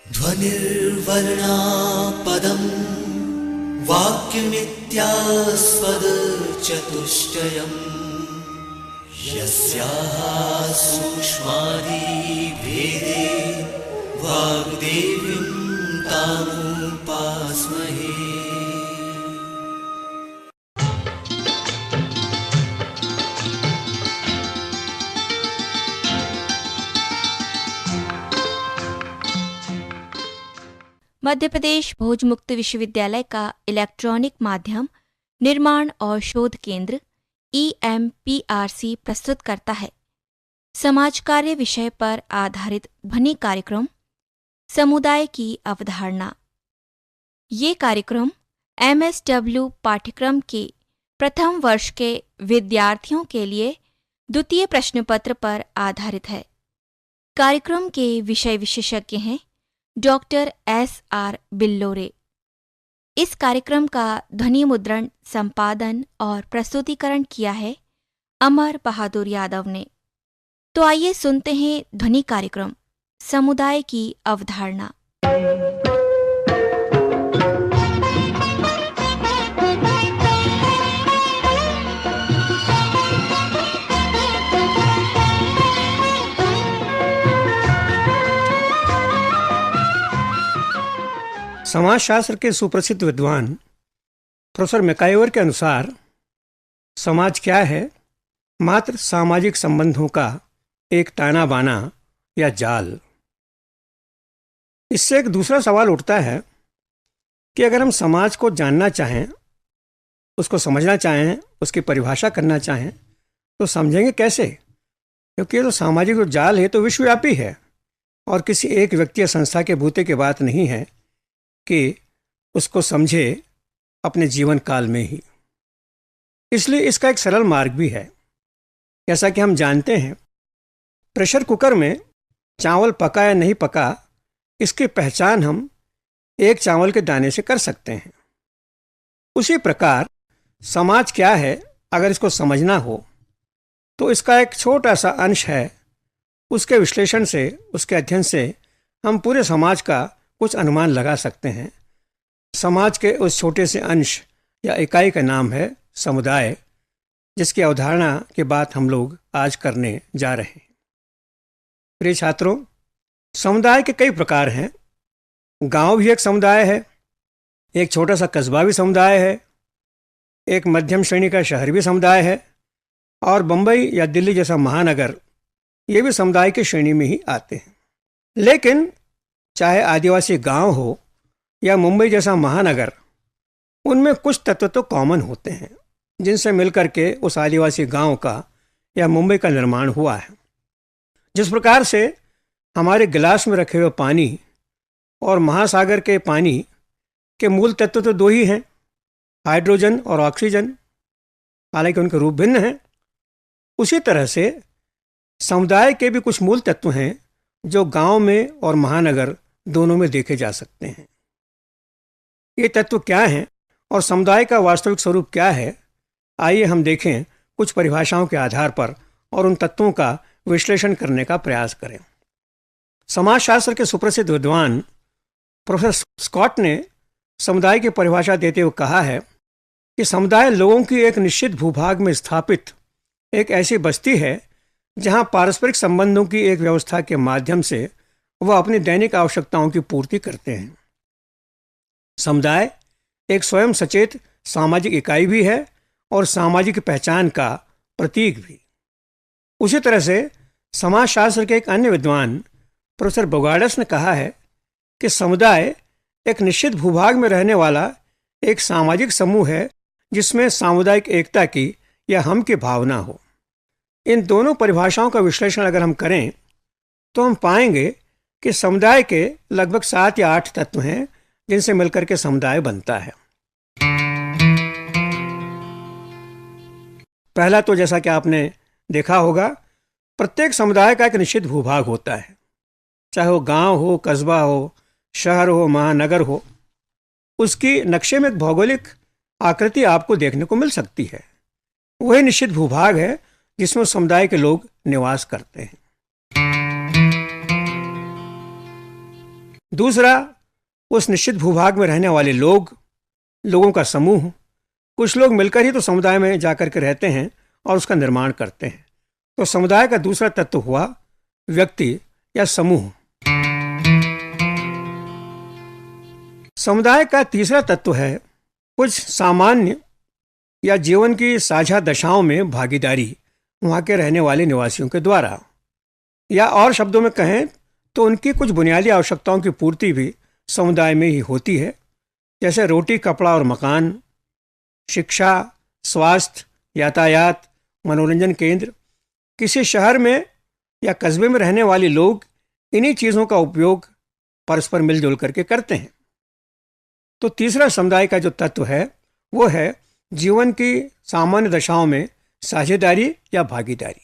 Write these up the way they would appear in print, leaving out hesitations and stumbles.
ध्वनिर्वर्णा पदम् वाक्यमित्यास्पदचतुष्टयम् यस्याः सूक्ष्मादिभेदे वाग्देवीं तामुपास्महे। मध्य प्रदेश भोज मुक्त विश्वविद्यालय का इलेक्ट्रॉनिक माध्यम निर्माण और शोध केंद्र EMPRC प्रस्तुत करता है समाज कार्य विषय पर आधारित ध्वनि कार्यक्रम समुदाय की अवधारणा। ये कार्यक्रम MSW पाठ्यक्रम के प्रथम वर्ष के विद्यार्थियों के लिए द्वितीय प्रश्नपत्र पर आधारित है। कार्यक्रम के विषय विशेषज्ञ हैं डॉक्टर SR बिल्लोरे। इस कार्यक्रम का ध्वनि मुद्रण, संपादन और प्रस्तुतिकरण किया है अमर बहादुर यादव ने। तो आइए सुनते हैं ध्वनि कार्यक्रम समुदाय की अवधारणा। समाजशास्त्र के सुप्रसिद्ध विद्वान प्रोफेसर मैकाइवर के अनुसार समाज क्या है? मात्र सामाजिक संबंधों का एक ताना बाना या जाल। इससे एक दूसरा सवाल उठता है कि अगर हम समाज को जानना चाहें, उसको समझना चाहें, उसकी परिभाषा करना चाहें, तो समझेंगे कैसे? क्योंकि ये तो सामाजिक जो जाल है तो विश्वव्यापी है और किसी एक व्यक्ति या संस्था के बूते की बात नहीं है कि उसको समझे अपने जीवन काल में ही। इसलिए इसका एक सरल मार्ग भी है। जैसा कि हम जानते हैं, प्रेशर कुकर में चावल पका या नहीं पका, इसकी पहचान हम एक चावल के दाने से कर सकते हैं। उसी प्रकार समाज क्या है, अगर इसको समझना हो तो इसका एक छोटा सा अंश है, उसके विश्लेषण से, उसके अध्ययन से हम पूरे समाज का कुछ अनुमान लगा सकते हैं। समाज के उस छोटे से अंश या इकाई का नाम है समुदाय, जिसकी अवधारणा की बात हम लोग आज करने जा रहे हैं। प्रिय छात्रों, समुदाय के कई प्रकार हैं। गांव भी एक समुदाय है, एक छोटा सा कस्बा भी समुदाय है, एक मध्यम श्रेणी का शहर भी समुदाय है, और बम्बई या दिल्ली जैसा महानगर ये भी समुदाय की श्रेणी में ही आते हैं। लेकिन चाहे आदिवासी गांव हो या मुंबई जैसा महानगर, उनमें कुछ तत्व तो कॉमन होते हैं जिनसे मिलकर के उस आदिवासी गांव का या मुंबई का निर्माण हुआ है। जिस प्रकार से हमारे गिलास में रखे हुए पानी और महासागर के पानी के मूल तत्व तो दो ही हैं, हाइड्रोजन और ऑक्सीजन, हालांकि उनके रूप भिन्न हैं। उसी तरह से समुदाय के भी कुछ मूल तत्व हैं जो गांव में और महानगर दोनों में देखे जा सकते हैं। ये तत्व क्या हैं और समुदाय का वास्तविक स्वरूप क्या है, आइए हम देखें कुछ परिभाषाओं के आधार पर और उन तत्वों का विश्लेषण करने का प्रयास करें। समाजशास्त्र के सुप्रसिद्ध विद्वान प्रोफेसर स्कॉट ने समुदाय की परिभाषा देते हुए कहा है कि समुदाय लोगों की एक निश्चित भूभाग में स्थापित एक ऐसी बस्ती है जहां पारस्परिक संबंधों की एक व्यवस्था के माध्यम से वह अपनी दैनिक आवश्यकताओं की पूर्ति करते हैं। समुदाय एक स्वयं सचेत सामाजिक इकाई भी है और सामाजिक पहचान का प्रतीक भी। उसी तरह से समाजशास्त्र के एक अन्य विद्वान प्रोफेसर बोगार्डस ने कहा है कि समुदाय एक निश्चित भूभाग में रहने वाला एक सामाजिक समूह है जिसमें सामुदायिक एकता की या हम की भावना हो। इन दोनों परिभाषाओं का विश्लेषण अगर हम करें तो हम पाएंगे कि समुदाय के लगभग 7 या 8 तत्व हैं जिनसे मिलकर के समुदाय बनता है। पहला तो जैसा कि आपने देखा होगा, प्रत्येक समुदाय का एक निश्चित भूभाग होता है, चाहे वो गांव हो, कस्बा हो, शहर हो, महानगर हो। उसकी नक्शे में एक भौगोलिक आकृति आपको देखने को मिल सकती है। वही निश्चित भूभाग है जिसमें समुदाय के लोग निवास करते हैं। दूसरा, उस निश्चित भूभाग में रहने वाले लोगों का समूह। कुछ लोग मिलकर ही तो समुदाय में जाकर के रहते हैं और उसका निर्माण करते हैं। तो समुदाय का दूसरा तत्व हुआ व्यक्ति या समूह। समुदाय का तीसरा तत्व है कुछ सामान्य या जीवन की साझा दशाओं में भागीदारी वहाँ के रहने वाले निवासियों के द्वारा, या और शब्दों में कहें तो उनकी कुछ बुनियादी आवश्यकताओं की पूर्ति भी समुदाय में ही होती है, जैसे रोटी, कपड़ा और मकान, शिक्षा, स्वास्थ्य, यातायात, मनोरंजन केंद्र। किसी शहर में या कस्बे में रहने वाले लोग इन्हीं चीज़ों का उपयोग परस्पर मिलजुल करके करते हैं। तो तीसरा समुदाय का जो तत्व है वो है जीवन की सामान्य दशाओं में साझेदारी या भागीदारी।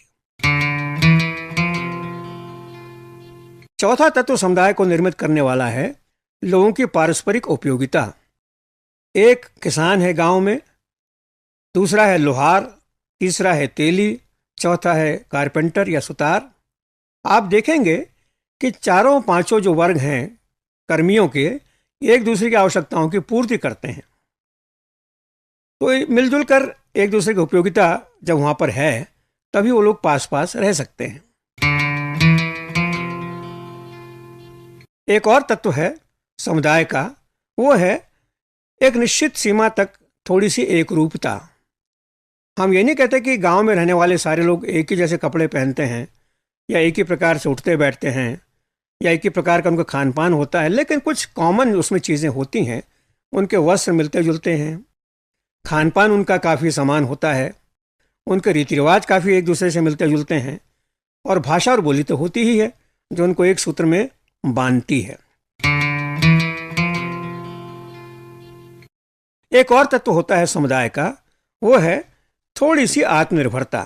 चौथा तत्व समुदाय को निर्मित करने वाला है लोगों की पारस्परिक उपयोगिता। एक किसान है गांव में, दूसरा है लोहार, तीसरा है तेली, चौथा है कारपेंटर या सुतार। आप देखेंगे कि चारों पांचों जो वर्ग हैं कर्मियों के, एक दूसरे की आवश्यकताओं की पूर्ति करते हैं। तो मिलजुल कर एक दूसरे की उपयोगिता जब वहां पर है तभी वो लोग पास पास रह सकते हैं। एक और तत्व है समुदाय का, वो है एक निश्चित सीमा तक थोड़ी सी एकरूपता। हम ये नहीं कहते कि गांव में रहने वाले सारे लोग एक ही जैसे कपड़े पहनते हैं या एक ही प्रकार से उठते बैठते हैं या एक ही प्रकार का उनका खान पान होता है, लेकिन कुछ कॉमन उसमें चीज़ें होती हैं। उनके वस्त्र मिलते जुलते हैं, खान पान उनका काफ़ी समान होता है, उनके रीति रिवाज काफ़ी एक दूसरे से मिलते जुलते हैं, और भाषा और बोली तो होती ही है जो उनको एक सूत्र में बांधती है। एक और तत्व होता है समुदाय का, वो है थोड़ी सी आत्मनिर्भरता।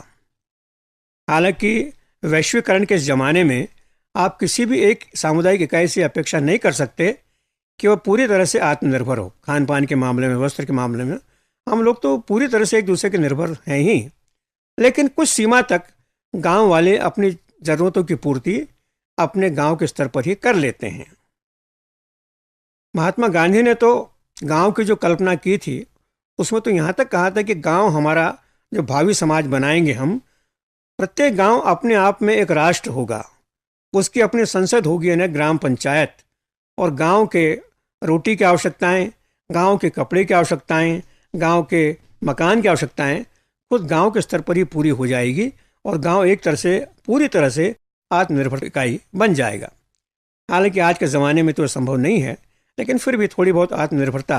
हालांकि वैश्वीकरण के इस जमाने में आप किसी भी एक सामुदायिक इकाई से अपेक्षा नहीं कर सकते कि वह पूरी तरह से आत्मनिर्भर हो। खान पान के मामले में, वस्त्र के मामले में हम लोग तो पूरी तरह से एक दूसरे के निर्भर हैं ही, लेकिन कुछ सीमा तक गांव वाले अपनी ज़रूरतों की पूर्ति अपने गांव के स्तर पर ही कर लेते हैं। महात्मा गांधी ने तो गांव की जो कल्पना की थी उसमें तो यहाँ तक कहा था कि गांव हमारा जो भावी समाज बनाएंगे हम, प्रत्येक गांव अपने आप में एक राष्ट्र होगा, उसकी अपनी संसद होगी यानी ग्राम पंचायत, और गांव के रोटी की आवश्यकताएं, गांव के कपड़े की आवश्यकताएं, गांव के मकान की आवश्यकताएं खुद गांव के स्तर पर ही पूरी हो जाएगी और गांव एक तरह से पूरी तरह से आत्मनिर्भर इकाई बन जाएगा। हालांकि आज के ज़माने में तो यह संभव नहीं है, लेकिन फिर भी थोड़ी बहुत आत्मनिर्भरता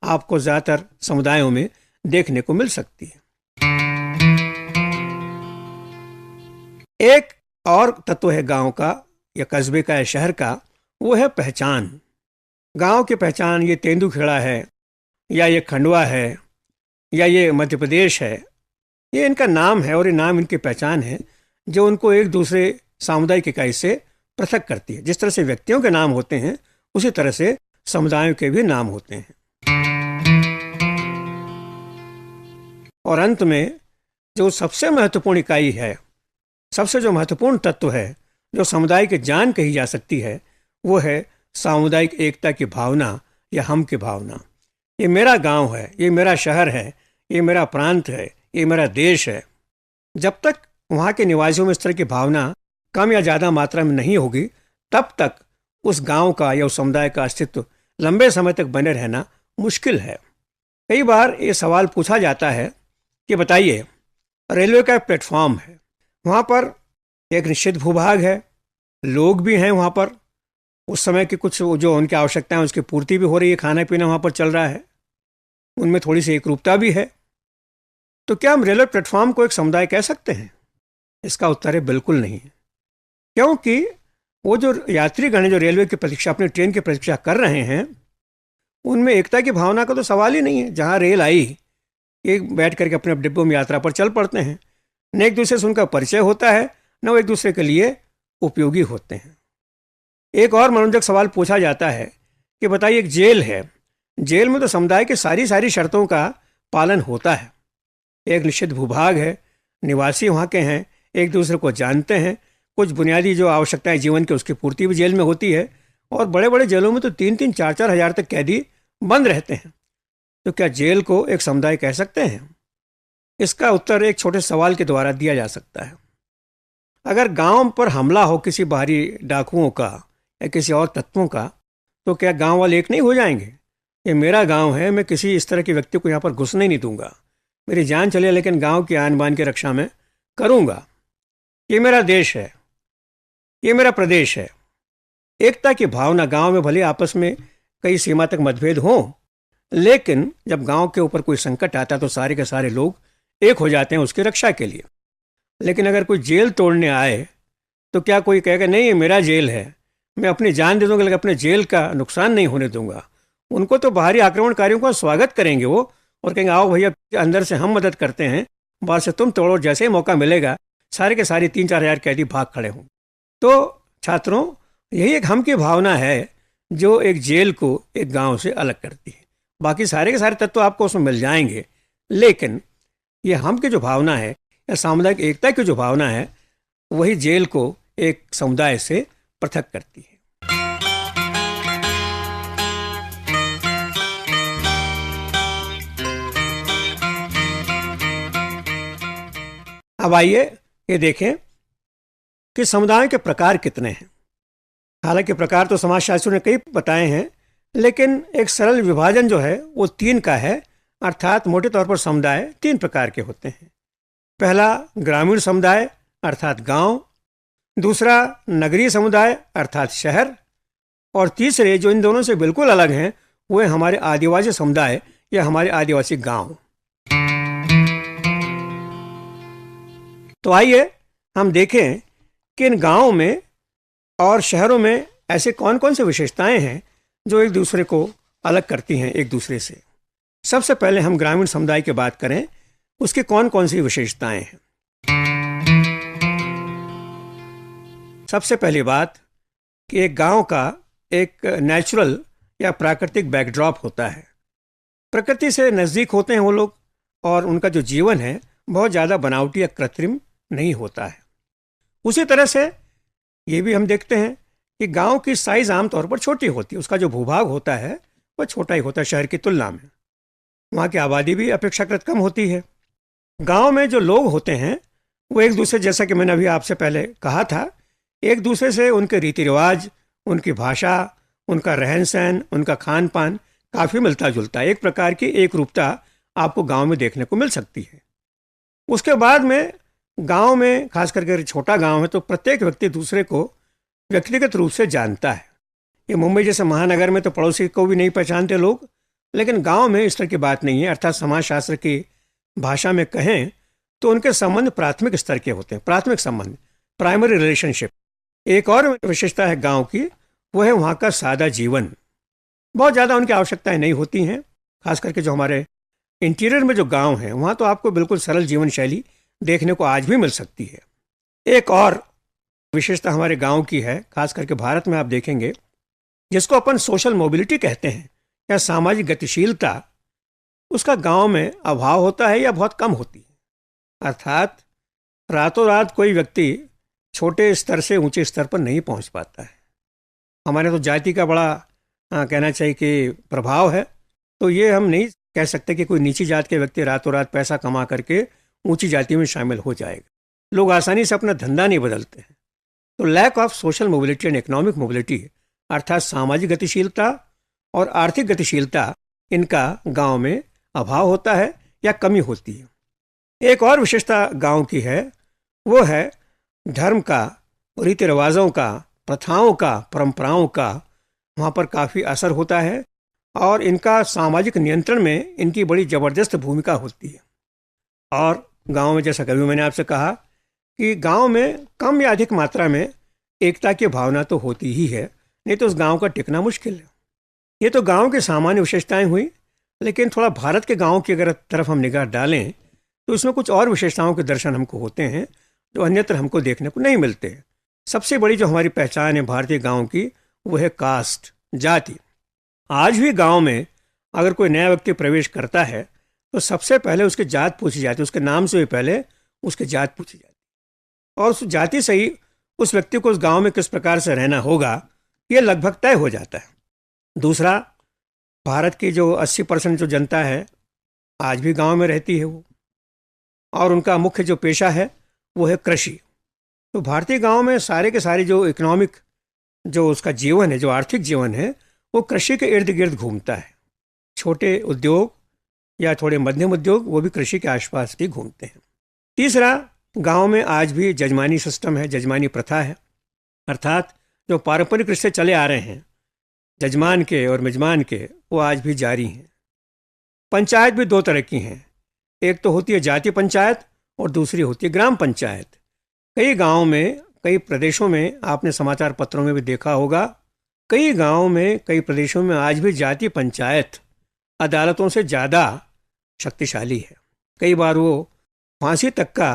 आपको ज़्यादातर समुदायों में देखने को मिल सकती है। एक और तत्व है गांव का या कस्बे का या शहर का, वो है पहचान। गांव की पहचान, ये तेंदुखेड़ा है या ये खंडवा है या ये मध्य प्रदेश है, ये इनका नाम है और ये नाम इनकी पहचान है जो उनको एक दूसरे सामुदायिक इकाई से पृथक करती है। जिस तरह से व्यक्तियों के नाम होते हैं उसी तरह से समुदायों के भी नाम होते हैं। और अंत में जो सबसे महत्वपूर्ण इकाई है, सबसे जो महत्वपूर्ण तत्व है जो समुदाय की जान कही जा सकती है, वो है सामुदायिक एकता की भावना या हम की भावना। ये मेरा गांव है, ये मेरा शहर है, ये मेरा प्रांत है, ये मेरा देश है। जब तक वहाँ के निवासियों में इस तरह की भावना कम या ज़्यादा मात्रा में नहीं होगी, तब तक उस गांव का या उस समुदाय का अस्तित्व लंबे समय तक बने रहना मुश्किल है। कई बार ये सवाल पूछा जाता है कि बताइए, रेलवे का प्लेटफॉर्म है, वहाँ पर एक निश्चित भूभाग है, लोग भी हैं वहाँ पर, उस समय की कुछ जो उनकी आवश्यकताएं उसकी पूर्ति भी हो रही है, खाना पीना वहाँ पर चल रहा है, उनमें थोड़ी सी एकरूपता भी है। तो क्या हम रेलवे प्लेटफॉर्म को एक समुदाय कह सकते हैं? इसका उत्तर है बिल्कुल नहीं। क्योंकि वो जो यात्रीगण हैं जो रेलवे की प्रतीक्षा, अपनी ट्रेन की प्रतीक्षा कर रहे हैं, उनमें एकता की भावना का तो सवाल ही नहीं है। जहाँ रेल आई, एक बैठ करके अपने डिब्बों में यात्रा पर चल पड़ते हैं, न एक दूसरे से उनका परिचय होता है, न वो एक दूसरे के लिए उपयोगी होते हैं। एक और मनोरंजक सवाल पूछा जाता है कि बताइए, एक जेल है, जेल में तो समुदाय की सारी शर्तों का पालन होता है। एक निश्चित भूभाग है, निवासी वहाँ के हैं, एक दूसरे को जानते हैं, कुछ बुनियादी जो आवश्यकताएं जीवन की उसकी पूर्ति भी जेल में होती है, और बड़े बड़े जेलों में तो 3-3, 4-4 हजार तक कैदी बंद रहते हैं। तो क्या जेल को एक समुदाय कह सकते हैं? इसका उत्तर एक छोटे सवाल के द्वारा दिया जा सकता है। अगर गांव पर हमला हो किसी बाहरी डाकुओं का या किसी और तत्वों का, तो क्या गांव वाले एक नहीं हो जाएंगे? ये मेरा गांव है, मैं किसी इस तरह के व्यक्ति को यहाँ पर घुसने नहीं दूंगा। मेरी जान चले लेकिन गांव की आन बान की रक्षा में करूंगा। ये मेरा देश है, ये मेरा प्रदेश है। एकता की भावना गांव में भले आपस में कई सीमा तक मतभेद हों, लेकिन जब गांव के ऊपर कोई संकट आता है तो सारे के सारे लोग एक हो जाते हैं उसकी रक्षा के लिए। लेकिन अगर कोई जेल तोड़ने आए तो क्या कोई कहेगा नहीं ये मेरा जेल है, मैं अपनी जान दे दूंगा लेकिन अपने जेल का नुकसान नहीं होने दूंगा? उनको तो बाहरी आक्रमणकारियों का स्वागत करेंगे वो, और कहेंगे आओ भैया अंदर से हम मदद करते हैं, बाहर से तुम तोड़ो। जैसे ही मौका मिलेगा सारे के सारे 3-4 हजार कैदी भाग खड़े हों। तो छात्रों, यही एक हम की भावना है जो एक जेल को एक गांव से अलग करती है। बाकी सारे के सारे तत्व आपको उसमें मिल जाएंगे, लेकिन ये हम की जो भावना है या सामुदायिक एकता की जो भावना है, वही जेल को एक समुदाय से पृथक करती है। अब आइए ये देखें कि समुदायों के प्रकार कितने हैं। हालांकि प्रकार तो समाजशास्त्रियों ने कई बताए हैं, लेकिन एक सरल विभाजन जो है वो 3 का है। अर्थात मोटे तौर पर समुदाय 3 प्रकार के होते हैं। पहला ग्रामीण समुदाय अर्थात गांव, दूसरा नगरीय समुदाय अर्थात शहर, और तीसरे जो इन दोनों से बिल्कुल अलग हैं वो है हमारे आदिवासी समुदाय या हमारे आदिवासी गांव। तो आइए हम देखें कि इन गांवों में और शहरों में ऐसे कौन कौन से विशेषताएं हैं जो एक दूसरे को अलग करती हैं एक दूसरे से। सबसे पहले हम ग्रामीण समुदाय की बात करें, उसकी कौन कौन सी विशेषताएं हैं। सबसे पहली बात कि एक गांव का एक नेचुरल या प्राकृतिक बैकड्रॉप होता है। प्रकृति से नज़दीक होते हैं वो लोग, और उनका जो जीवन है बहुत ज़्यादा बनावटी या कृत्रिम नहीं होता है। उसी तरह से ये भी हम देखते हैं कि गांव की साइज आमतौर पर छोटी होती है, उसका जो भूभाग होता है वह छोटा ही होता है शहर की तुलना में। वहाँ की आबादी भी अपेक्षाकृत कम होती है। गांव में जो लोग होते हैं वो एक दूसरे, जैसा कि मैंने अभी आपसे पहले कहा था, एक दूसरे से उनके रीति रिवाज, उनकी भाषा, उनका रहन सहन, उनका खान पान काफ़ी मिलता जुलता है। एक प्रकार की एक रूपता आपको गांव में देखने को मिल सकती है। उसके बाद में गांव में, खास करके अगर छोटा गांव है तो प्रत्येक व्यक्ति दूसरे को व्यक्तिगत रूप से जानता है। ये मुंबई जैसे महानगर में तो पड़ोसी को भी नहीं पहचानते लोग, लेकिन गांव में इस तरह की बात नहीं है। अर्थात समाजशास्त्र की भाषा में कहें तो उनके संबंध प्राथमिक स्तर के होते हैं, प्राथमिक संबंध, प्राइमरी रिलेशनशिप। एक और विशेषता है गांव की, वो है वहाँ का सादा जीवन। बहुत ज़्यादा उनकी आवश्यकताएं नहीं होती हैं। खास करके जो हमारे इंटीरियर में जो गांव हैं वहाँ तो आपको बिल्कुल सरल जीवन शैली देखने को आज भी मिल सकती है। एक और विशेषता हमारे गांव की है, खास करके भारत में आप देखेंगे, जिसको अपन सोशल मोबिलिटी कहते हैं या सामाजिक गतिशीलता, उसका गांव में अभाव होता है या बहुत कम होती है। अर्थात रातों रात कोई व्यक्ति छोटे स्तर से ऊंचे स्तर पर नहीं पहुंच पाता है। हमारे तो जाति का बड़ा कहना चाहिए कि प्रभाव है, तो ये हम नहीं कह सकते कि कोई नीची जात के व्यक्ति रातों रात पैसा कमा करके ऊंची जाति में शामिल हो जाएगा। लोग आसानी से अपना धंधा नहीं बदलते हैं। तो lack of social mobility and economic mobility, अर्थात सामाजिक गतिशीलता और आर्थिक गतिशीलता, इनका गांव में अभाव होता है या कमी होती है। एक और विशेषता गांव की है, वो है धर्म का, रीति रिवाजों का, प्रथाओं का, परंपराओं का वहाँ पर काफ़ी असर होता है, और इनका सामाजिक नियंत्रण में इनकी बड़ी ज़बरदस्त भूमिका होती है। और गांव में, जैसा कभी मैंने आपसे कहा कि गांव में कम या अधिक मात्रा में एकता की भावना तो होती ही है, नहीं तो उस गांव का टिकना मुश्किल है। ये तो गांव की सामान्य विशेषताएं हुई, लेकिन थोड़ा भारत के गांव की अगर तरफ हम निगाह डालें तो इसमें कुछ और विशेषताओं के दर्शन हमको होते हैं जो अन्यत्र हमको देखने को नहीं मिलते। सबसे बड़ी जो हमारी पहचान है भारतीय गाँव की, वो है कास्ट, जाति। आज भी गाँव में अगर कोई नया व्यक्ति प्रवेश करता है तो सबसे पहले उसकी जात पूछी जाती है, उसके नाम से भी पहले उसकी जात पूछी जाती है, और उस जाति से ही उस व्यक्ति को उस गांव में किस प्रकार से रहना होगा ये लगभग तय हो जाता है। दूसरा, भारत की जो 80% जो जनता है आज भी गांव में रहती है वो, और उनका मुख्य जो पेशा है वो है कृषि। तो भारतीय गांव में सारे के सारे जो इकोनॉमिक जो उसका जीवन है, जो आर्थिक जीवन है, वो कृषि के इर्द गिर्द घूमता है। छोटे उद्योग या थोड़े मध्यम उद्योग वो भी कृषि के आसपास ही घूमते हैं। तीसरा, गांव में आज भी जजमानी सिस्टम है, जजमानी प्रथा है, अर्थात जो पारंपरिक रिश्ते चले आ रहे हैं जजमान के और मेजबान के, वो आज भी जारी हैं। पंचायत भी दो तरह की हैं, एक तो होती है जातीय पंचायत और दूसरी होती है ग्राम पंचायत। कई गांवों में, कई प्रदेशों में आपने समाचार पत्रों में भी देखा होगा, कई गांवों में, कई प्रदेशों में आज भी जातीय पंचायत अदालतों से ज़्यादा शक्तिशाली है। कई बार वो फांसी तक का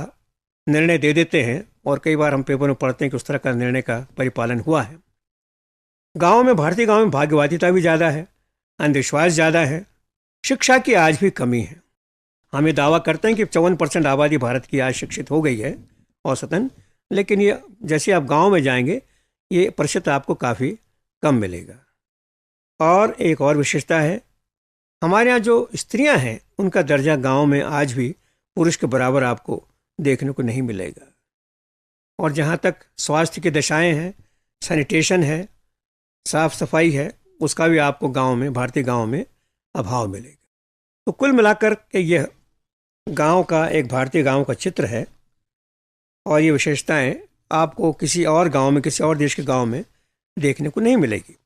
निर्णय दे देते हैं और कई बार हम पेपर में पढ़ते हैं कि उस तरह का निर्णय का परिपालन हुआ है। गांव में, भारतीय गांव में भाग्यवादिता भी ज़्यादा है, अंधविश्वास ज़्यादा है, शिक्षा की आज भी कमी है। हम ये दावा करते हैं कि 54% आबादी भारत की आज शिक्षित हो गई है औसतन, लेकिन ये जैसे आप गांव में जाएंगे ये प्रतिशत आपको काफ़ी कम मिलेगा। और एक और विशेषता है, हमारे यहाँ जो स्त्रियां हैं उनका दर्जा गांव में आज भी पुरुष के बराबर आपको देखने को नहीं मिलेगा। और जहाँ तक स्वास्थ्य की दशाएं हैं, सैनिटेशन है, साफ सफाई है, उसका भी आपको गांव में, भारतीय गांव में अभाव मिलेगा। तो कुल मिलाकर के यह गांव का, एक भारतीय गांव का चित्र है, और ये विशेषताएं आपको किसी और गांव में, किसी और देश के गांव में देखने को नहीं मिलेगी।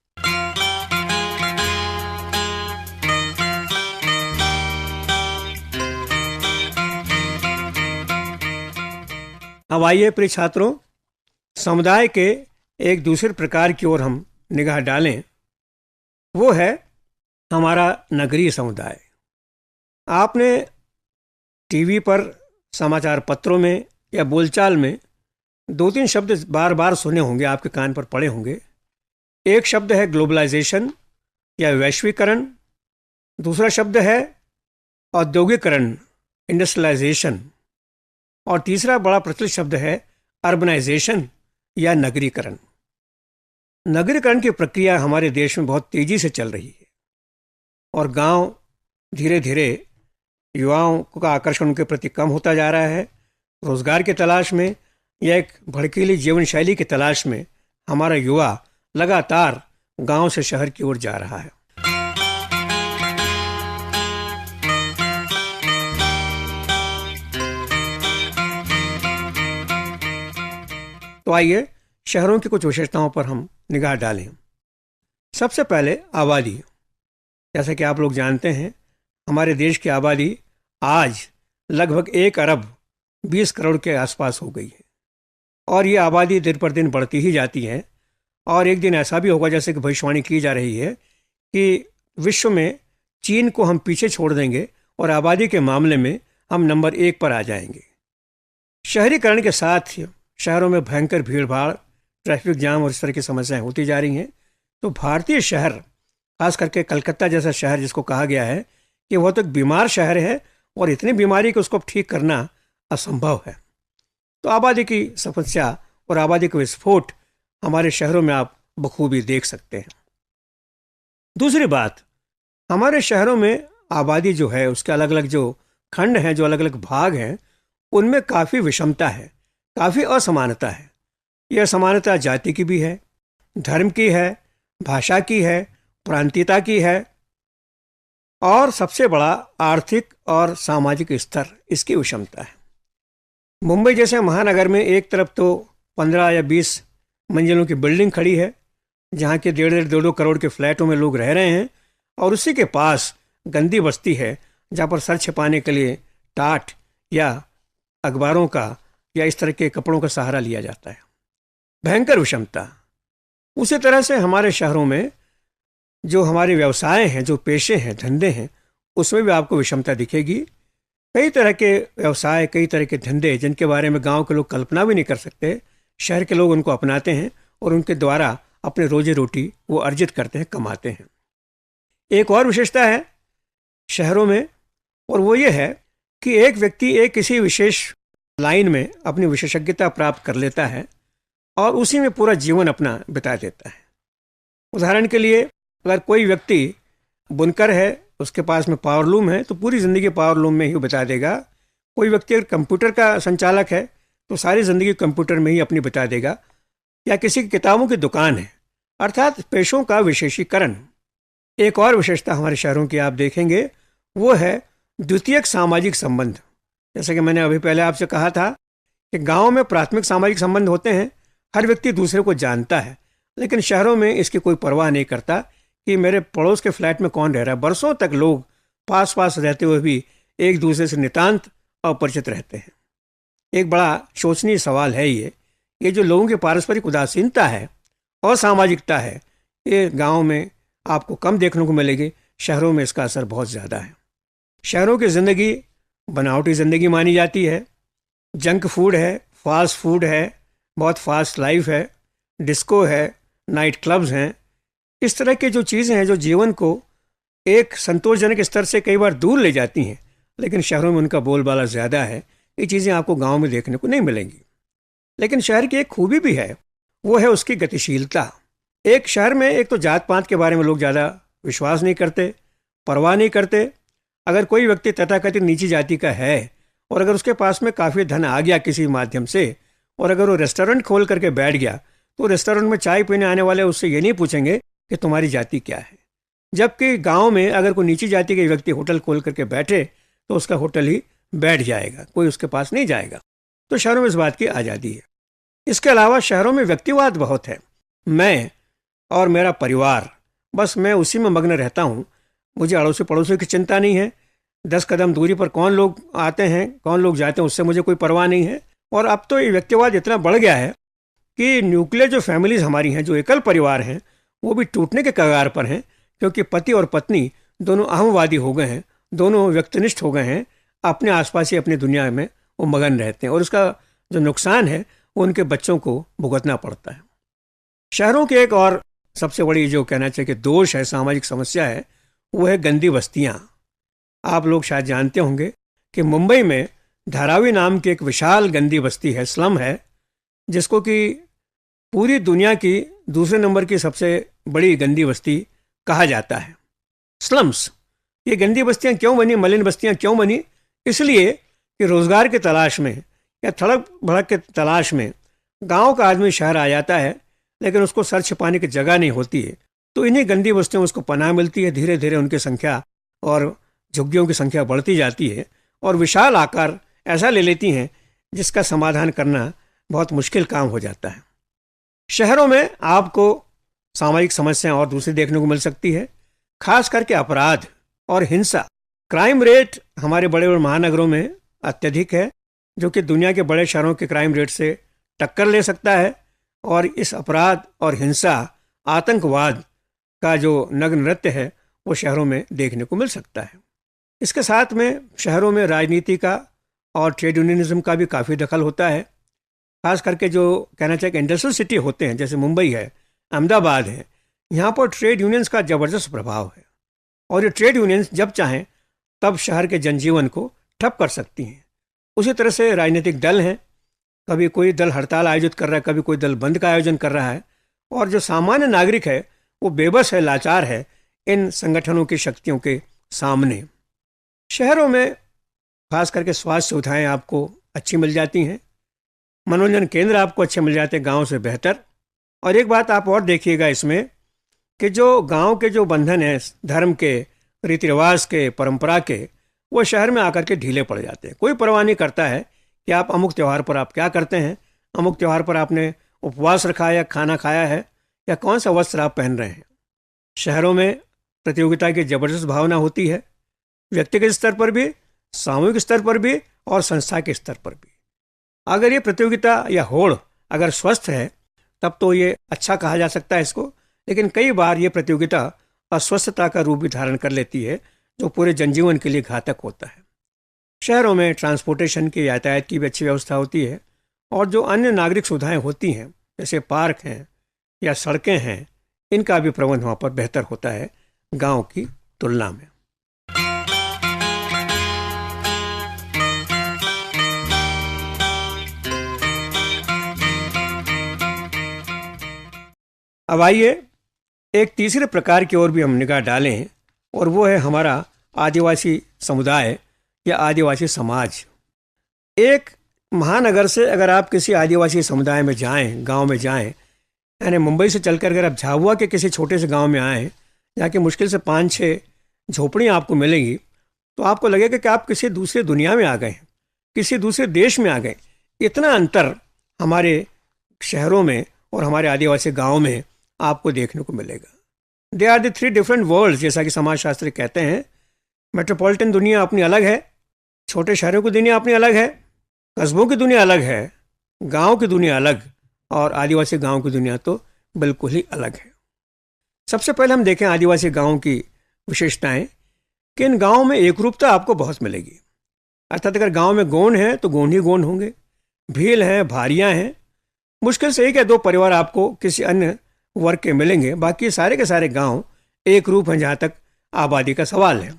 अब आइए प्रिय छात्रों, समुदाय के एक दूसरे प्रकार की ओर हम निगाह डालें, वो है हमारा नगरीय समुदाय। आपने टीवी पर, समाचार पत्रों में या बोलचाल में 2-3 शब्द बार बार सुने होंगे, आपके कान पर पड़े होंगे। एक शब्द है ग्लोबलाइजेशन या वैश्वीकरण, दूसरा शब्द है औद्योगिकरण, इंडस्ट्रियलाइजेशन, और तीसरा बड़ा प्रचलित शब्द है अर्बनाइजेशन या नगरीकरण। नगरीकरण की प्रक्रिया हमारे देश में बहुत तेजी से चल रही है और गांव धीरे धीरे युवाओं का आकर्षण उनके प्रति कम होता जा रहा है। रोजगार की तलाश में या एक भड़कीली जीवन शैली की तलाश में हमारा युवा लगातार गांव से शहर की ओर जा रहा है। तो आइए शहरों की कुछ विशेषताओं पर हम निगाह डालें। सबसे पहले आबादी। जैसा कि आप लोग जानते हैं, हमारे देश की आबादी आज लगभग 1 अरब 20 करोड़ के आसपास हो गई है और ये आबादी दिन पर दिन बढ़ती ही जाती है। और एक दिन ऐसा भी होगा, जैसे कि भविष्यवाणी की जा रही है, कि विश्व में चीन को हम पीछे छोड़ देंगे और आबादी के मामले में हम नंबर 1 पर आ जाएंगे। शहरीकरण के साथ शहरों में भयंकर भीड़ भाड़, ट्रैफिक जाम और इस तरह की समस्याएं होती जा रही हैं। तो भारतीय शहर, खास करके कलकत्ता जैसा शहर जिसको कहा गया है कि वह तो एक बीमार शहर है और इतनी बीमारी कि उसको ठीक करना असंभव है। तो आबादी की समस्या और आबादी का विस्फोट हमारे शहरों में आप बखूबी देख सकते हैं। दूसरी बात, हमारे शहरों में आबादी जो है उसके अलग अलग जो खंड हैं, जो अलग अलग भाग हैं, उनमें काफ़ी विषमता है, काफ़ी असमानता है। यह असमानता जाति की भी है, धर्म की है, भाषा की है, प्रांतीयता की है, और सबसे बड़ा आर्थिक और सामाजिक स्तर, इसकी विषमता है। मुंबई जैसे महानगर में एक तरफ तो 15 या 20 मंजिलों की बिल्डिंग खड़ी है, जहाँ के 1.5-2 करोड़ के फ्लैटों में लोग रह रहे हैं, और उसी के पास गंदी बस्ती है जहाँ पर सर छिपाने के लिए टाट या अखबारों का या इस तरह के कपड़ों का सहारा लिया जाता है। भयंकर विषमता। उसी तरह से हमारे शहरों में जो हमारे व्यवसाय हैं, जो पेशे हैं, धंधे हैं, उसमें भी आपको विषमता दिखेगी। कई तरह के व्यवसाय, कई तरह के धंधे जिनके बारे में गांव के लोग कल्पना भी नहीं कर सकते, शहर के लोग उनको अपनाते हैं और उनके द्वारा अपने रोजी रोटी वो अर्जित करते हैं, कमाते हैं। एक और विशेषता है शहरों में, और वो ये है कि एक व्यक्ति एक किसी विशेष लाइन में अपनी विशेषज्ञता प्राप्त कर लेता है और उसी में पूरा जीवन अपना बिता देता है। उदाहरण के लिए अगर कोई व्यक्ति बुनकर है, उसके पास में पावर लूम है, तो पूरी ज़िंदगी पावर लूम में ही बिता देगा। कोई व्यक्ति अगर कंप्यूटर का संचालक है तो सारी ज़िंदगी कंप्यूटर में ही अपनी बिता देगा। या किसी की किताबों की दुकान है, अर्थात पेशों का विशेषीकरण। एक और विशेषता हमारे शहरों की आप देखेंगे, वो है द्वितीयक सामाजिक संबंध। जैसे कि मैंने अभी पहले आपसे कहा था कि गांव में प्राथमिक सामाजिक संबंध होते हैं, हर व्यक्ति दूसरे को जानता है, लेकिन शहरों में इसकी कोई परवाह नहीं करता कि मेरे पड़ोस के फ्लैट में कौन रह रहा है। बरसों तक लोग पास पास रहते हुए भी एक दूसरे से नितांत अपरिचित रहते हैं। एक बड़ा शोचनीय सवाल है ये जो लोगों की पारस्परिक उदासीनता है और सामाजिकता है, ये गांव में आपको कम देखने को मिलेगी, शहरों में इसका असर बहुत ज़्यादा है। शहरों की ज़िंदगी बनावटी ज़िंदगी मानी जाती है। जंक फूड है, फास्ट फूड है, बहुत फास्ट लाइफ है, डिस्को है, नाइट क्लब्स हैं। इस तरह की जो चीज़ें हैं जो जीवन को एक संतोषजनक स्तर से कई बार दूर ले जाती हैं, लेकिन शहरों में उनका बोलबाला ज़्यादा है। ये चीज़ें आपको गांव में देखने को नहीं मिलेंगी। लेकिन शहर की एक खूबी भी है, वो है उसकी गतिशीलता। एक शहर में एक तो जात पात के बारे में लोग ज़्यादा विश्वास नहीं करते, परवाह नहीं करते। अगर कोई व्यक्ति तथाकथित नीची जाति का है और अगर उसके पास में काफ़ी धन आ गया किसी माध्यम से, और अगर वो रेस्टोरेंट खोल करके बैठ गया, तो रेस्टोरेंट में चाय पीने आने वाले उससे ये नहीं पूछेंगे कि तुम्हारी जाति क्या है। जबकि गांव में अगर कोई नीची जाति के व्यक्ति होटल खोल करके बैठे तो उसका होटल ही बैठ जाएगा, कोई उसके पास नहीं जाएगा। तो शहरों में इस बात की आज़ादी है। इसके अलावा शहरों में व्यक्तिवाद बहुत है। मैं और मेरा परिवार, बस मैं उसी में मग्न रहता हूँ। मुझे अड़ोसी पड़ोसी की चिंता नहीं है। 10 कदम दूरी पर कौन लोग आते हैं, कौन लोग जाते हैं, उससे मुझे कोई परवाह नहीं है। और अब तो ये व्यक्तिवाद इतना बढ़ गया है कि न्यूक्लियर जो फैमिलीज हमारी हैं, जो एकल परिवार हैं, वो भी टूटने के कगार पर हैं, क्योंकि पति और पत्नी दोनों अहमवादी हो गए हैं, दोनों व्यक्तिनिष्ठ हो गए हैं, अपने आसपास ही अपनी दुनिया में वो मगन रहते हैं, और उसका जो नुकसान है वो उनके बच्चों को भुगतना पड़ता है। शहरों की एक और सबसे बड़ी जो कहना चाहिए कि दोष है, सामाजिक समस्या है, वो है गंदी बस्तियाँ। आप लोग शायद जानते होंगे कि मुंबई में धारावी नाम की एक विशाल गंदी बस्ती है, स्लम है, जिसको कि पूरी दुनिया की दूसरे नंबर की सबसे बड़ी गंदी बस्ती कहा जाता है। स्लम्स, ये गंदी बस्तियां क्यों बनी, मलिन बस्तियां क्यों बनी? इसलिए कि रोजगार की तलाश में या थड़क भड़क के तलाश में गांव का आदमी शहर आ जाता है, लेकिन उसको सर छिपाने की जगह नहीं होती है, तो इन्हीं गंदी बस्तियों में उसको पनाह मिलती है। धीरे धीरे उनकी संख्या और झुग्गियों की संख्या बढ़ती जाती है और विशाल आकार ऐसा ले लेती हैं जिसका समाधान करना बहुत मुश्किल काम हो जाता है। शहरों में आपको सामाजिक समस्याएं और दूसरी देखने को मिल सकती है, खास करके अपराध और हिंसा। क्राइम रेट हमारे बड़े बड़े महानगरों में अत्यधिक है, जो कि दुनिया के बड़े शहरों के क्राइम रेट से टक्कर ले सकता है। और इस अपराध और हिंसा, आतंकवाद का जो नग्न नृत्य है वो शहरों में देखने को मिल सकता है। इसके साथ में शहरों में राजनीति का और ट्रेड यूनियनिज्म का भी काफ़ी दखल होता है। खास करके जो कहना चाहिए इंडस्ट्रियल सिटी होते हैं, जैसे मुंबई है, अहमदाबाद है, यहाँ पर ट्रेड यूनियंस का ज़बरदस्त प्रभाव है। और ये ट्रेड यूनियंस जब चाहें तब शहर के जनजीवन को ठप कर सकती हैं। उसी तरह से राजनीतिक दल हैं, कभी कोई दल हड़ताल आयोजित कर रहा है, कभी कोई दल बंद का आयोजन कर रहा है, और जो सामान्य नागरिक है वो बेबस है, लाचार है इन संगठनों की शक्तियों के सामने। शहरों में खास करके स्वास्थ्य सुविधाएं आपको अच्छी मिल जाती हैं, मनोरंजन केंद्र आपको अच्छे मिल जाते हैं गांव से बेहतर। और एक बात आप और देखिएगा इसमें कि जो गांव के जो बंधन हैं धर्म के, रीति रिवाज के, परंपरा के, वो शहर में आकर के ढीले पड़ जाते हैं। कोई परवाह नहीं करता है कि आप अमुक त्यौहार पर आप क्या करते हैं, अमुक त्यौहार पर आपने उपवास रखा है या खाना खाया है या कौन सा वस्त्र आप पहन रहे हैं। शहरों में प्रतियोगिता की जबरदस्त भावना होती है, व्यक्तिगत स्तर पर भी, सामूहिक स्तर पर भी और संस्था के स्तर पर भी। अगर ये प्रतियोगिता या होड़ अगर स्वस्थ है तब तो ये अच्छा कहा जा सकता है इसको, लेकिन कई बार ये प्रतियोगिता अस्वस्थता का रूप भी धारण कर लेती है, जो पूरे जनजीवन के लिए घातक होता है। शहरों में ट्रांसपोर्टेशन की, यातायात की भी अच्छी व्यवस्था होती है, और जो अन्य नागरिक सुविधाएं होती हैं जैसे पार्क हैं या सड़कें हैं, इनका भी प्रबंध वहाँ पर बेहतर होता है गांव की तुलना में। अब आइए एक तीसरे प्रकार की ओर भी हम निगाह डालें, और वो है हमारा आदिवासी समुदाय या आदिवासी समाज। एक महानगर से अगर आप किसी आदिवासी समुदाय में जाएं, गांव में जाएं, यानी मुंबई से चलकर अगर आप झाबुआ के किसी छोटे से गांव में आएँ, जहाँ की मुश्किल से 5-6 झोपड़ियाँ आपको मिलेंगी, तो आपको लगेगा कि आप किसी दूसरी दुनिया में आ गए हैं, किसी दूसरे देश में आ गए। इतना अंतर हमारे शहरों में और हमारे आदिवासी गाँव में आपको देखने को मिलेगा। They are the 3 different worlds, जैसा कि समाजशास्त्री कहते हैं। मेट्रोपॉलिटन दुनिया अपनी अलग है, छोटे शहरों की दुनिया अपनी अलग है, कस्बों की दुनिया अलग है, गांव की दुनिया अलग, और आदिवासी गांव की दुनिया तो बिल्कुल ही अलग है। सबसे पहले हम देखें आदिवासी गांव की विशेषताएं, कि इन गांवों में एकरूपता आपको बहुत मिलेगी। अर्थात अगर गांव में गोंड है तो गोंड ही गोंड होंगे, भील हैं, भारियां हैं, मुश्किल से 1 या 2 परिवार आपको किसी अन्य वर्ग के मिलेंगे। बाकी सारे के सारे गांव एक रूप हैं जहाँ तक आबादी का सवाल है।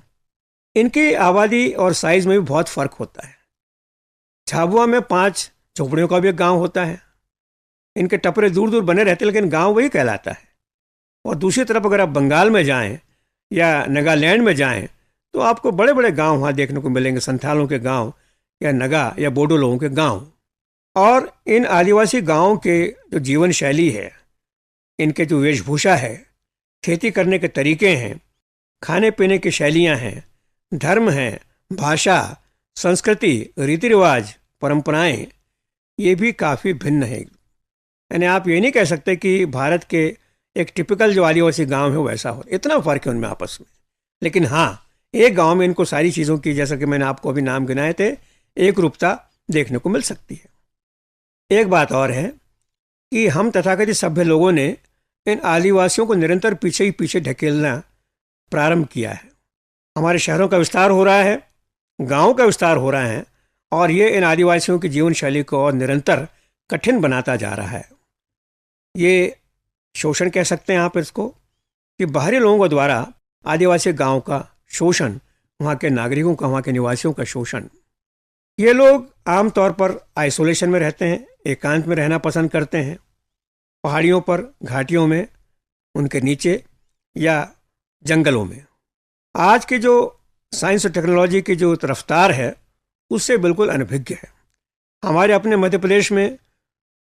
इनकी आबादी और साइज में भी बहुत फ़र्क होता है। झाबुआ में 5 झोपड़ियों का भी एक गांव होता है। इनके टपरे दूर दूर बने रहते हैं, लेकिन गांव वही कहलाता है। और दूसरी तरफ अगर आप बंगाल में जाएं या नागालैंड में जाएं, तो आपको बड़े बड़े गांव वहाँ देखने को मिलेंगे, संथालों के गांव या नगा या बोडो लोगों के गांव। और इन आदिवासी गांवों के जो जीवन शैली है, इनके जो वेशभूषा है, खेती करने के तरीके हैं, खाने पीने की शैलियाँ हैं, धर्म हैं, भाषा, संस्कृति, रीति रिवाज, परंपराएं, ये भी काफ़ी भिन्न है। यानी आप ये नहीं कह सकते कि भारत के एक टिपिकल जो आदिवासी गांव है वैसा हो, इतना फ़र्क है उनमें आपस में। लेकिन हाँ, एक गांव में इनको सारी चीज़ों की, जैसा कि मैंने आपको अभी नाम गिनाए थे, एक रूपता देखने को मिल सकती है। एक बात और है कि हम तथाकथित सभ्य लोगों ने इन आदिवासियों को निरंतर पीछे ही पीछे ढकेलना प्रारंभ किया है। हमारे शहरों का विस्तार हो रहा है, गाँव का विस्तार हो रहा है, और ये इन आदिवासियों की जीवन शैली को और निरंतर कठिन बनाता जा रहा है। ये शोषण कह सकते हैं आप इसको, कि बाहरी लोगों के द्वारा आदिवासी गांव का शोषण, वहाँ के नागरिकों का, वहाँ के निवासियों का शोषण। ये लोग आमतौर पर आइसोलेशन में रहते हैं, एकांत में रहना पसंद करते हैं, पहाड़ियों पर, घाटियों में, उनके नीचे या जंगलों में। आज की जो साइंस और टेक्नोलॉजी की जो रफ्तार है, उससे बिल्कुल अनभिज्ञ है। हमारे अपने मध्य प्रदेश में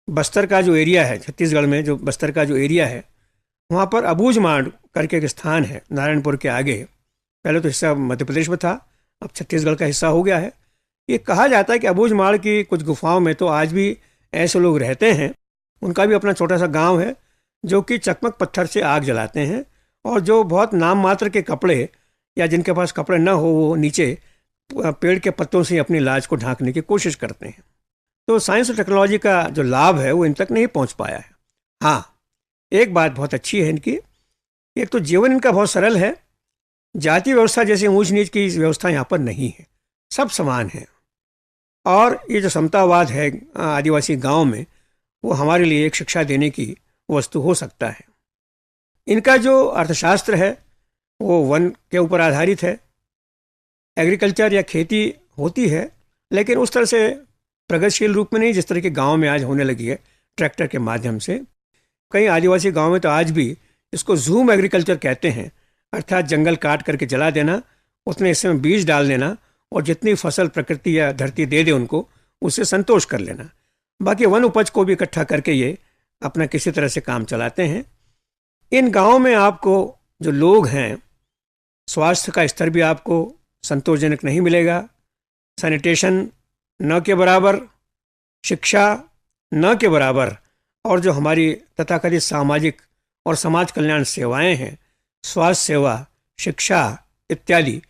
बस्तर का जो एरिया है, छत्तीसगढ़ में जो बस्तर का जो एरिया है, वहाँ पर अबूझमाड़ करके एक स्थान है नारायणपुर के आगे। पहले तो हिस्सा मध्य प्रदेश में था, अब छत्तीसगढ़ का हिस्सा हो गया है। ये कहा जाता है कि अबूझमाड़ की कुछ गुफाओं में तो आज भी ऐसे लोग रहते हैं, उनका भी अपना छोटा सा गांव है, जो कि चकमक पत्थर से आग जलाते हैं, और जो बहुत नाम मात्र के कपड़े, या जिनके पास कपड़े न हो, वो नीचे पेड़ के पत्तों से अपनी लाज को ढांकने की कोशिश करते हैं। तो साइंस और टेक्नोलॉजी का जो लाभ है वो इन तक नहीं पहुंच पाया है। हाँ, एक बात बहुत अच्छी है इनकी, एक तो जीवन इनका बहुत सरल है। जाति व्यवस्था जैसे ऊंच नीच की व्यवस्था यहाँ पर नहीं है, सब समान है। और ये जो समतावाद है आदिवासी गांव में, वो हमारे लिए एक शिक्षा देने की वस्तु हो सकता है। इनका जो अर्थशास्त्र है वो वन के ऊपर आधारित है। एग्रीकल्चर या खेती होती है, लेकिन उस तरह से प्रगतिशील रूप में नहीं जिस तरह के गांव में आज होने लगी है, ट्रैक्टर के माध्यम से। कई आदिवासी गांव में तो आज भी इसको जूम एग्रीकल्चर कहते हैं, अर्थात जंगल काट करके जला देना, उसमें हिस्से में बीज डाल देना, और जितनी फसल प्रकृति या धरती दे दे उनको, उससे संतोष कर लेना। बाकी वन उपज को भी इकट्ठा करके ये अपना किसी तरह से काम चलाते हैं। इन गाँव में आपको जो लोग हैं, स्वास्थ्य का स्तर भी आपको संतोषजनक नहीं मिलेगा, सैनिटेशन न के बराबर, शिक्षा न के बराबर, और जो हमारी तथाकथित सामाजिक और समाज कल्याण सेवाएं हैं, स्वास्थ्य सेवा, शिक्षा इत्यादि,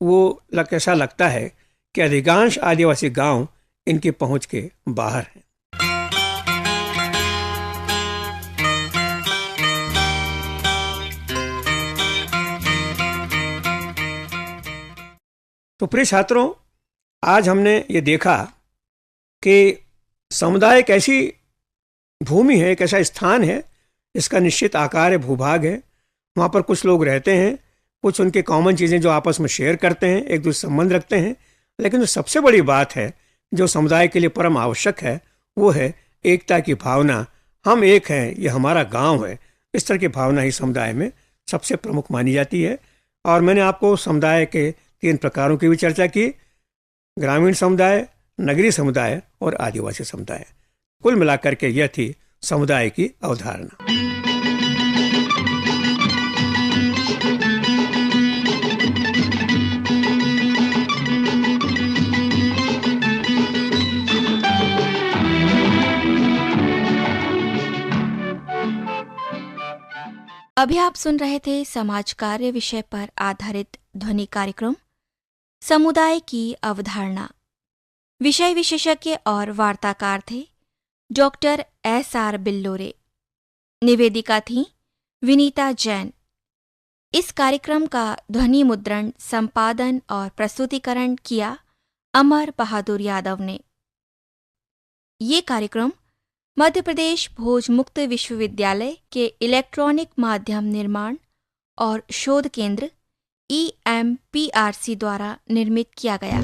वो ऐसा लगता है कि अधिकांश आदिवासी गांव इनकी पहुंच के बाहर हैं। तो प्रिय छात्रों, आज हमने ये देखा कि समुदाय एक ऐसी भूमि है, एक ऐसा स्थान है जिसका निश्चित आकार है, भूभाग है। वहाँ पर कुछ लोग रहते हैं, कुछ उनके कॉमन चीज़ें जो आपस में शेयर करते हैं, एक दूसरे संबंध रखते हैं। लेकिन जो सबसे बड़ी बात है, जो समुदाय के लिए परम आवश्यक है, वो है एकता की भावना। हम एक हैं, ये हमारा गांव है, इस तरह की भावना ही समुदाय में सबसे प्रमुख मानी जाती है। और मैंने आपको समुदाय के 3 प्रकारों की भी चर्चा की, ग्रामीण समुदाय, नगरीय समुदाय और आदिवासी समुदाय। कुल मिलाकर के यह थी समुदाय की अवधारणा। अभी आप सुन रहे थे समाज कार्य विषय पर आधारित ध्वनि कार्यक्रम समुदाय की अवधारणा। विषय विशेषज्ञ और वार्ताकार थे डॉक्टर SR बिल्लोरे। निवेदिका थी विनीता जैन। इस कार्यक्रम का ध्वनि मुद्रण, संपादन और प्रस्तुतिकरण किया अमर बहादुर यादव ने। ये कार्यक्रम मध्य प्रदेश भोज मुक्त विश्वविद्यालय के इलेक्ट्रॉनिक माध्यम निर्माण और शोध केंद्र EMPRC द्वारा निर्मित किया गया।